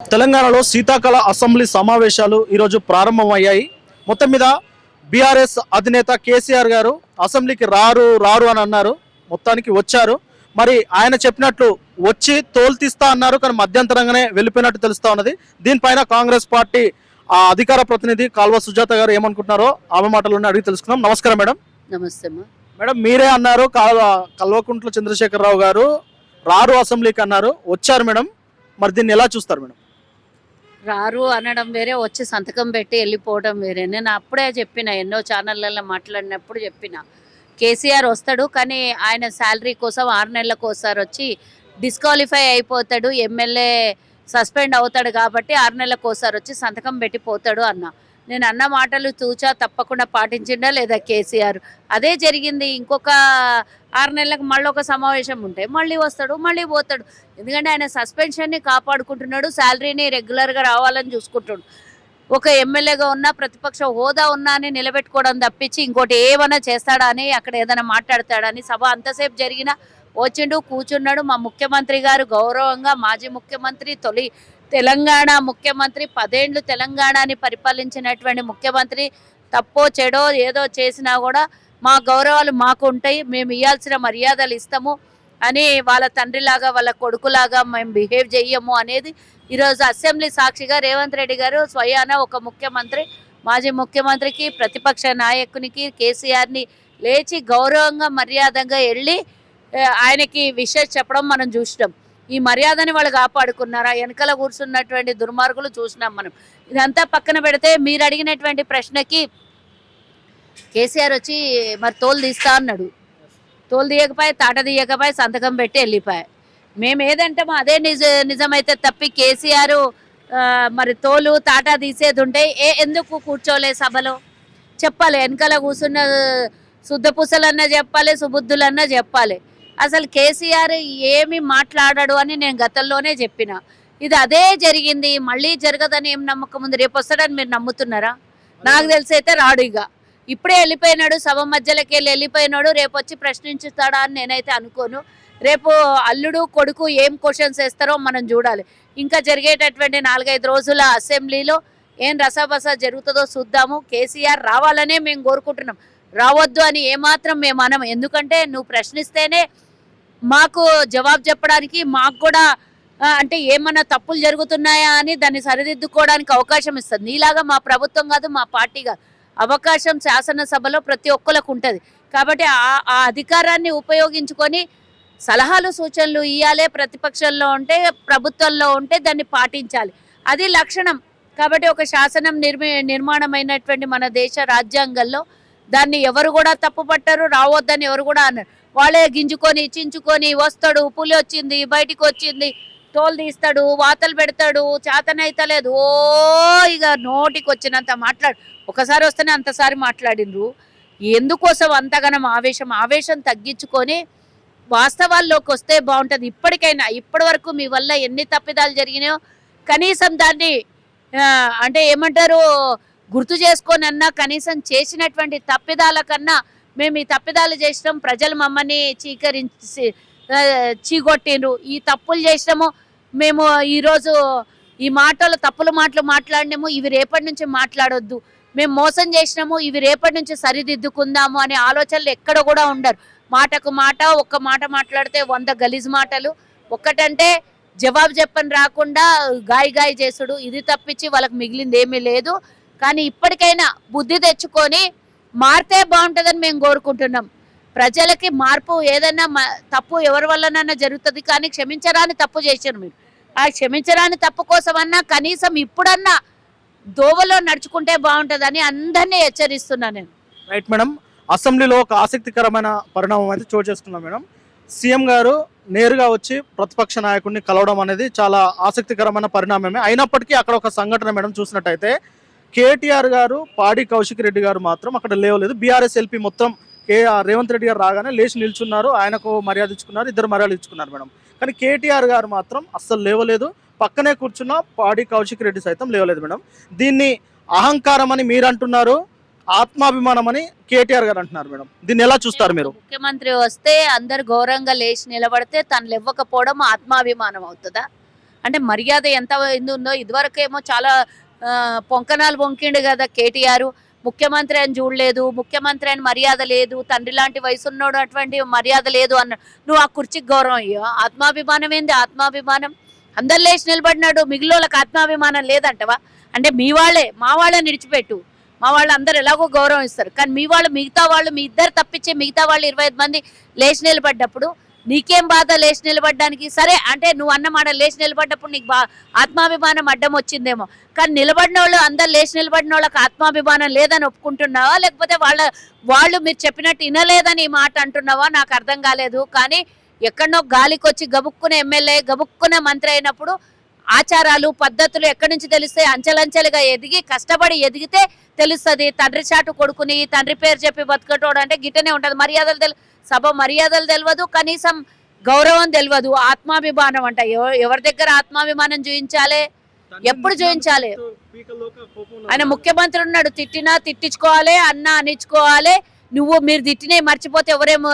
తెలంగాణలో శీతాకాల అసెంబ్లీ సమావేశాలు ఈరోజు ప్రారంభమయ్యాయి. మొత్తం మీద బీఆర్ఎస్ అధినేత కేసీఆర్ గారు అసెంబ్లీకి రారు అని అన్నారు. మొత్తానికి వచ్చారు. మరి ఆయన చెప్పినట్లు వచ్చి తోలు తీస్తా అన్నారు, కానీ మధ్యంతరంగానే వెళ్ళిపోయినట్టు తెలుస్తా ఉన్నది. దీనిపైన కాంగ్రెస్ పార్టీ అధికార ప్రతినిధి కాల్వ సుజాత గారు ఏమనుకుంటున్నారో ఆమె మాటల్లోనే అడిగి తెలుసుకుందాం. నమస్కారం మేడం. నమస్తే మేడం, మీరే అన్నారు కల్వకుంట్ల చంద్రశేఖరరావు గారు రారు అసెంబ్లీకి అన్నారు, వచ్చారు మేడం. మరి దీన్ని ఎలా చూస్తారు మేడం? రారు అనడం వేరే, వచ్చి సంతకం పెట్టి వెళ్ళిపోవడం వేరే. నేను అప్పుడే చెప్పిన, ఎన్నో ఛానళ్ళల్లో మాట్లాడినప్పుడు చెప్పిన, కేసీఆర్ వస్తాడు కానీ ఆయన శాలరీ కోసం 6 నెలలకు ఒకసారి వచ్చి డిస్క్వాలిఫై అయిపోతాడు, ఎమ్మెల్యే సస్పెండ్ అవుతాడు కాబట్టి 6 నెలలకు ఒకసారి వచ్చి సంతకం పెట్టి పోతాడు అన్న. నేను అన్న మాటలు తూచా తప్పకుండా పాటించిండా లేదా కేసీఆర్? అదే జరిగింది. ఇంకొక 6 నెలలకు మళ్ళీ ఒక సమావేశం ఉంటే మళ్ళీ వస్తాడు, మళ్ళీ పోతాడు. ఎందుకంటే ఆయన సస్పెన్షన్ని కాపాడుకుంటున్నాడు, శాలరీని రెగ్యులర్గా రావాలని చూసుకుంటాడు. ఒక ఎమ్మెల్యేగా ఉన్నా, ప్రతిపక్ష హోదా ఉన్నా అని నిలబెట్టుకోవడం తప్పించి ఇంకోటి ఏమైనా చేస్తాడా అని, అక్కడ ఏదైనా మాట్లాడతాడని సభ అంతసేపు జరిగినా వచ్చిండు, కూర్చున్నాడు. మా ముఖ్యమంత్రి గారు గౌరవంగా, మాజీ ముఖ్యమంత్రి, తొలి తెలంగాణ ముఖ్యమంత్రి, 10 ఏళ్ళు తెలంగాణని పరిపాలించినటువంటి ముఖ్యమంత్రి, తప్పో చెడో ఏదో చేసినా కూడా మా గౌరవాలు మాకు ఉంటాయి, మేము ఇవ్వాల్సిన మర్యాదలు ఇస్తాము అని వాళ్ళ తండ్రిలాగా వాళ్ళ కొడుకులాగా మేము బిహేవ్ చెయ్యము అనేది ఈరోజు అసెంబ్లీ సాక్షిగా రేవంత్ రెడ్డి గారు స్వయాన ఒక ముఖ్యమంత్రి, మాజీ ముఖ్యమంత్రికి, ప్రతిపక్ష నాయకునికి, కేసీఆర్ని లేచి గౌరవంగా మర్యాదగా వెళ్ళి ఆయనకి విషయం చెప్పడం మనం చూసినాం. ఈ మర్యాదని వాళ్ళు కాపాడుకున్నారా? వెనకాల కూర్చున్నటువంటి దుర్మార్గులు చూసినాం మనం. ఇదంతా పక్కన పెడితే మీరు అడిగినటువంటి ప్రశ్నకి కేసీఆర్ వచ్చి మరి తోలు తీస్తా అన్నాడు. తోలు తీయకపోయి, తాట తీయకపోయి, సంతకం పెట్టి వెళ్ళిపోయి. మేము ఏదంటామో అదే నిజమైతే తప్పి కేసీఆర్ మరి తోలు తాటా తీసేది ఉంటే ఎందుకు కూర్చోలే సభలో? చెప్పాలి, వెనకాల కూర్చున్న శుద్ధపూసలన్నా చెప్పాలి, సుబుద్ధులన్నా చెప్పాలి. అసలు కేసీఆర్ ఏమి మాట్లాడాడు అని నేను గతంలోనే చెప్పిన. ఇది అదే జరిగింది, మళ్ళీ జరగదని ఏం నమ్మకం ఉంది? రేపు వస్తాడని మీరు నమ్ముతున్నారా? నాకు తెలిసి అయితే రాడు. ఇక ఇప్పుడే వెళ్ళిపోయినాడు, సభ మధ్యలోకి వెళ్ళిపోయినాడు. రేపు వచ్చి ప్రశ్నించుతాడా అని నేనైతే అనుకోను. రేపు అల్లుడు కొడుకు ఏం క్వశ్చన్స్ వేస్తారో మనం చూడాలి. ఇంకా జరిగేటటువంటి 4-5 రోజుల అసెంబ్లీలో ఏం రసాబస జరుగుతుందో చూద్దాము. కేసీఆర్ రావాలనే మేము కోరుకుంటున్నాం, రావద్దు అని ఏమాత్రం మేము అనం. ఎందుకంటే నువ్వు ప్రశ్నిస్తేనే మాకు జవాబు చెప్పడానికి, మాకు కూడా అంటే ఏమన్నా తప్పులు జరుగుతున్నాయా అని దాన్ని సరిదిద్దుకోవడానికి అవకాశం ఇస్తుంది. నీలాగా మా ప్రభుత్వం కాదు, మా పార్టీ కాదు. అవకాశం శాసనసభలో ప్రతి ఒక్కరికి ఉంటుంది. కాబట్టి ఆ అధికారాన్ని ఉపయోగించుకొని సలహాలు సూచనలు ఇవ్వాలి. ప్రతిపక్షంలో ఉంటే, ప్రభుత్వంలో ఉంటే దాన్ని పాటించాలి, అది లక్షణం. కాబట్టి ఒక శాసనం నిర్మాణమైనటువంటి మన దేశ రాజ్యాంగంలో దాన్ని ఎవరు కూడా తప్పు పట్టారు, రావద్దని ఎవరు కూడా అన్నారు. వాళ్ళే గింజుకొని చించుకొని వస్తాడు, పులి వచ్చింది బయటికి వచ్చింది, తోలు తీస్తాడు, వాతలు పెడతాడు, చేతనైతలేదు, ఓ ఇక నోటికి వచ్చినంత మాట్లాడు. ఒకసారి వస్తేనే అంతసారి మాట్లాడినరు. ఎందుకోసం అంతగానం ఆవేశం తగ్గించుకొని వాస్తవాల్లోకి వస్తే బాగుంటుంది. ఇప్పటికైనా, ఇప్పటి వరకు మీ వల్ల ఎన్ని తప్పిదాలు జరిగినాయో కనీసం దాన్ని అంటే ఏమంటారు గుర్తు చేసుకొని అన్నా, కనీసం చేసినటువంటి తప్పిదాల కన్నా మేము ఈ తప్పిదాలు చేసినాం, ప్రజలు మమ్మల్ని చీకొట్టిండ్రు, ఈ తప్పులు చేసినాము, మేము ఈరోజు ఈ తప్పుల మాటలు మాట్లాడినాము, ఇవి రేపటి నుంచి మాట్లాడొద్దు, మేము మోసం చేసినాము, ఇవి రేపటి నుంచి సరిదిద్దుకుందాము అనే ఆలోచనలు ఎక్కడ కూడా ఉండరు. మాటకు మాట, ఒక్క మాట మాట్లాడితే 100 గలీజ్ మాటలు. ఒక్కటంటే జవాబు చెప్పని రాకుండా గాయ చేసుడు, ఇది తప్పించి వాళ్ళకి మిగిలింది ఏమీ లేదు. కానీ ఇప్పటికైనా బుద్ధి తెచ్చుకొని మారితే బాగుంటుందని మేము కోరుకుంటున్నాం. ప్రజలకి మార్పు, ఏదైనా తప్పు ఎవరి వల్లనన్నా జరుగుతుంది, కానీ క్షమించరాని తప్పు చేశారు మీరు. ఆ క్షమించరాని తప్పు కోసమన్నా కనీసం ఇప్పుడన్నా దోవలో నడుచుకుంటే బాగుంటుందని అందరినీ హెచ్చరిస్తున్నా నేను. రైట్ మేడం, అసెంబ్లీలో ఒక ఆసక్తికరమైన పరిణామం అయితే చోటు చేసుకున్నాం మేడం. సీఎం గారు నేరుగా వచ్చి ప్రతిపక్ష నాయకుడిని కలవడం అనేది చాలా ఆసక్తికరమైన పరిణామమే. అయినప్పటికీ అక్కడ ఒక సంఘటన మేడం చూసినట్టయితే, కేటీఆర్ గారు, పాడి కౌశిక్ రెడ్డి గారు మాత్రం అక్కడ లేవలేదు. బీఆర్ఎస్ ఎల్పీ మొత్తం రేవంత్ రెడ్డి గారు రాగానే లేచి నిల్చున్నారు, ఆయనకు మర్యాద ఇచ్చుకున్నారు, ఇద్దరు మర్యాద ఇచ్చుకున్నారు మేడం. కానీ కేటీఆర్ గారు మాత్రం అస్సలు లేవలేదు. పక్కనే కూర్చున్న పాడి కౌశిక్ రెడ్డి సైతం లేవలేదు మేడం. దీన్ని అహంకారం అని మీరు అంటున్నారు, ఆత్మాభిమానం అని కేటీఆర్ గారు అంటున్నారు మేడం. దీన్ని ఎలా చూస్తారు మీరు? ముఖ్యమంత్రి వస్తే అందరు గౌరవంగా లేచి నిలబడితే తను లేవకపోవడం ఆత్మాభిమానం అవుతుందా? అంటే మర్యాద ఎంత ఉందో ఇదివరకేమో చాలా పొంకనాలు పొంకిండు కదా కేటీఆర్. ముఖ్యమంత్రి అని చూడలేదు, ముఖ్యమంత్రి అని మర్యాద లేదు, తండ్రి లాంటి వయసున్నోడు అటువంటి మర్యాద లేదు అన్న. నువ్వు ఆ కుర్చీకి గౌరవం అయ్యో, ఆత్మాభిమానం ఏంది? ఆత్మాభిమానం అందరు లేచి నిలబడినాడు, మిగిలినోళ్ళకి ఆత్మాభిమానం లేదంటవా? అంటే మీ వాళ్ళే, మా వాళ్ళని విడిచిపెట్టు, మా వాళ్ళు అందరు ఎలాగో గౌరవం ఇస్తారు, కానీ మీ వాళ్ళు, మిగతా వాళ్ళు, మీ ఇద్దరు తప్పించి మిగతా వాళ్ళు 25 మంది లేచి నిలబడ్డప్పుడు నీకేం బాధ? లేచి నిలబడ్డానికి సరే అంటే నువ్వు అన్నమాట, లేచి నిలబడ్డప్పుడు నీకు ఆత్మాభిమానం అడ్డం వచ్చిందేమో, కానీ నిలబడిన వాళ్ళు అందరు లేచి నిలబడిన వాళ్ళకి ఆత్మాభిమానం లేదని ఒప్పుకుంటున్నావా, లేకపోతే వాళ్ళు మీరు చెప్పినట్టు వినలేదని ఈ మాట అంటున్నావా? నాకు అర్థం కాలేదు. కానీ ఎక్కడనో గాలికి వచ్చి గబుక్కున ఎమ్మెల్యే, గబుక్కున మంత్రి అయినప్పుడు ఆచారాలు పద్ధతులు ఎక్కడి నుంచి తెలుస్తాయి? అంచెలంచెలుగా ఎదిగి కష్టపడి ఎదిగితే తెలుస్తుంది. తండ్రి చాటు కొడుకుని తండ్రి పేరు చెప్పి బతుకటోడు అంటే గిట్టనే ఉంటుంది. మర్యాదలు సభ మర్యాదలు తెలియదు, కనీసం గౌరవం తెలియదు, ఆత్మాభిమానం అంట. ఎవరి దగ్గర ఆత్మాభిమానం చూపించాలి? ఎప్పుడు చూపించాలి? ఆయన ముఖ్యమంత్రి ఉన్నాడు, తిట్టినా తిట్టించుకోవాలి, అన్నా అనిచ్చుకోవాలి. మీరు తిట్టినే మర్చిపోతే ఎవరేమో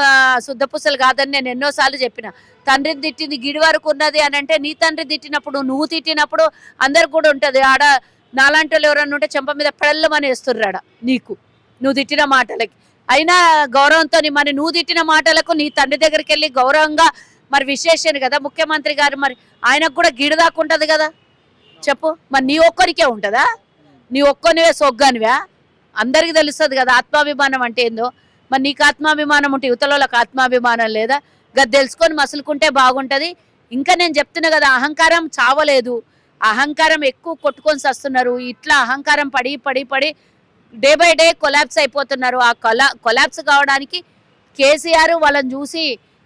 శుద్ధపుసలు కాదని నేను ఎన్నోసార్లు చెప్పిన. తండ్రిని తిట్టింది గిడి వరకు ఉన్నది అని అంటే, నీ తండ్రి తిట్టినప్పుడు, నువ్వు తిట్టినప్పుడు అందరికి కూడా ఉంటుంది. ఆడ నాలాంటి వాళ్ళు ఎవరన్నా ఉంటే చెంప మీద పెళ్ళమని వేస్తుర్రాడ నీకు, నువ్వు తిట్టిన మాటలకి. అయినా గౌరవంతో మరి నువ్వు తిట్టిన మాటలకు నీ తండ్రి దగ్గరికి వెళ్ళి గౌరవంగా మరి విశేషణ కదా ముఖ్యమంత్రి గారు, మరి ఆయనకు కూడా గిడి దాకా ఉంటుంది కదా చెప్పు. మరి నీ ఒక్కరికే ఉంటుందా? నీ ఒక్కనివే సొగ్గానివా? అందరికీ తెలుస్తుంది కదా ఆత్మాభిమానం అంటే ఏందో. మరి నీకు ఆత్మాభిమానం ఉంటే యువతలకు ఆత్మాభిమానం లేదా? గది తెలుసుకొని మసులుకుంటే బాగుంటుంది. ఇంకా నేను చెప్తున్నా కదా, అహంకారం చావలేదు, అహంకారం ఎక్కువ కొట్టుకొని వస్తున్నారు. ఇట్లా అహంకారం పడి పడి పడి డే బై డే కొలాప్స్ అయిపోతున్నారు. ఆ కొలాప్స్ కావడానికి కేసీఆర్ వాళ్ళని చూసి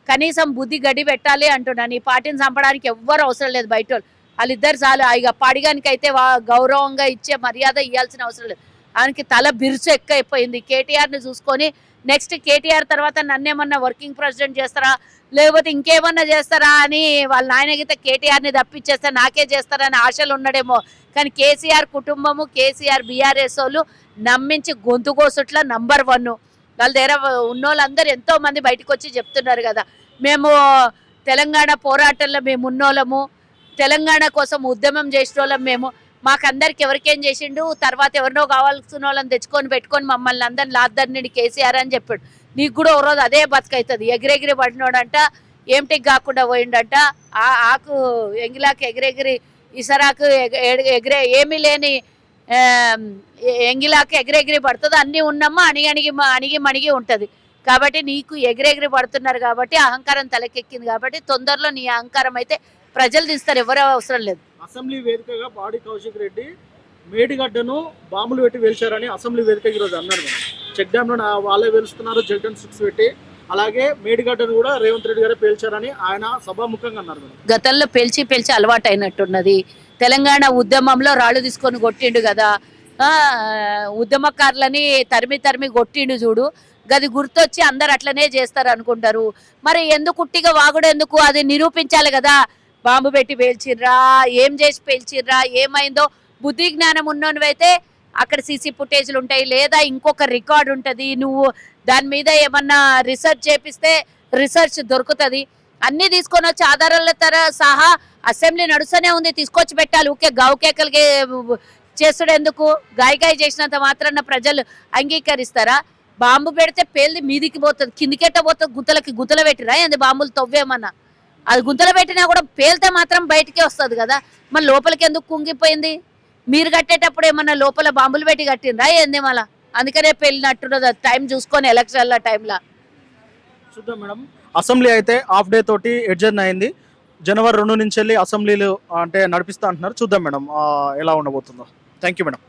కనీసం బుద్ధి గడి పెట్టాలి అంటున్నాను. ఈ పార్టీని చంపడానికి ఎవ్వరు అవసరం లేదు, బయట వాళ్ళిద్దరు చాలు. ఇక పాడిగానికి అయితే గౌరవంగా ఇచ్చే మర్యాద ఇవ్వాల్సిన అవసరం లేదు. ఆయనకి తల బిరుసు ఎక్కువైపోయింది. కేటీఆర్ని చూసుకొని నెక్స్ట్ కేటీఆర్ తర్వాత నన్నేమన్నా వర్కింగ్ ప్రెసిడెంట్ చేస్తారా, లేకపోతే ఇంకేమన్నా చేస్తారా అని వాళ్ళ నాయనగితే కేటీఆర్ని తప్పించేస్తే నాకే చేస్తారని ఆశలు ఉన్నాడేమో. కానీ కేసీఆర్ కుటుంబము, కేసీఆర్ బీఆర్ఎస్ వాళ్ళు నమ్మించి గొంతు కోసుట్ల నంబర్ 1. వాళ్ళ దగ్గర ఉన్నోళ్ళందరూ ఎంతో మంది బయటకు వచ్చి చెప్తున్నారు కదా, మేము తెలంగాణ పోరాటంలో మేము ఉన్నోళ్ళము, తెలంగాణ కోసం ఉద్యమం చేసిన వాళ్ళం మేము, మాకందరికి ఎవరికేం చేసిండు, తర్వాత ఎవరినో కావాల్సిన వాళ్ళని తెచ్చుకొని పెట్టుకొని మమ్మల్ని అందరిని లాద్దరిని కేసీఆర్ అని చెప్పాడు. నీకు కూడా ఒక రోజు అదే బతుకైతుంది. ఎగిరెగిరి పడినోడంట, ఏమిటికి కాకుండా పోయిండంట, ఆకు ఎంగిలాకు ఎగిరెగిరి ఇసరాకు ఎగిరే ఏమీ లేని ఎంగిలాకు ఎగిరెగిరి పడుతుంది. అన్నీ ఉన్నమ్మా అణిగి మణిగి ఉంటుంది. కాబట్టి నీకు ఎగిరెగిరి పడుతున్నారు కాబట్టి అహంకారం తలకెక్కింది. కాబట్టి తొందరలో నీ అహంకారం అయితే ప్రజలు తీస్తారు, ఎవరో అవసరం లేదు. అసెంబ్లీ వేదికగా బాడి కౌశిక్ రెడ్డి మేడిగడ్డను బాంబులు పెట్టి వేల్చారని అసెంబ్లీ వేదిక ఈరోజు అన్నారు. చెక్ డ్యామ్ లో వాళ్ళే వేలుస్తున్నారు, జెల్టన్ స్టిక్స్ పెట్టి. అలాగే మేడిగడ్డను కూడా రేవంత్ రెడ్డి గారే పేల్చారని ఆయన సభాముఖంగా అన్నారు. గతంలో పేల్చి అలవాటు అయినట్టున్నది. తెలంగాణ ఉద్యమంలో రాళ్ళు తీసుకొని కొట్టిండు కదా, ఉద్యమకారులని తరిమి కొట్టిండు చూడు. గది గుర్తొచ్చి అందరు అట్లనే చేస్తారు అనుకుంటారు. మరి ఎందుకు ఉట్టిగా వాగుడు ఎందుకు? అది నిరూపించాలి కదా. బాంబు పెట్టి పేల్చిర్రా, ఏం చేసి పేల్చిర్రా, ఏమైందో బుద్ధి జ్ఞానం ఉన్నోనివైతే అక్కడ సీసీ ఫుటేజ్లు ఉంటాయి, లేదా ఇంకొక రికార్డు ఉంటుంది. నువ్వు దాని మీద ఏమన్నా రీసెర్చ్ చేపిస్తే రీసెర్చ్ దొరుకుతుంది. అన్నీ తీసుకొని వచ్చి ఆధారాలతో సహా అసెంబ్లీ నడుస్తూనే ఉంది, తీసుకొచ్చి పెట్టాలి. ఊకే గావుకేకలకి చేస్తుడు ఎందుకు? గాయ చేసినంత మాత్రాన ప్రజలు అంగీకరిస్తారా? బాంబు పెడితే పేలిది మీదికి పోతుంది, కిందికెట్ట పోతుంది, గుంతలు పెట్టిరా ఏంది? బాంబులు తవ్వేమన్నా అది గుంతలు పెట్టినా కూడా పేలితే మాత్రం బయటికే వస్తుంది కదా. మరి లోపలికి ఎందుకు కుంగిపోయింది? మీరు కట్టేటప్పుడు ఏమన్నా లోపల బాంబులు పెట్టి కట్టిండ్రా ఏంది? మళ్ళా అందుకనే పెళ్ళినట్టున్నది. టైం చూసుకొని ఎలక్షన్ల టైంలో చూద్దాం మేడం. అసెంబ్లీ అయితే హాఫ్ డే తోటి ఎడ్జర్న్ అయింది. జనవరి 2 నుంచి వెళ్ళి అసెంబ్లీలు అంటే నడిపిస్తా అంటున్నారు. చూద్దాం మేడం ఎలా ఉండబోతుందో. Thank you madam.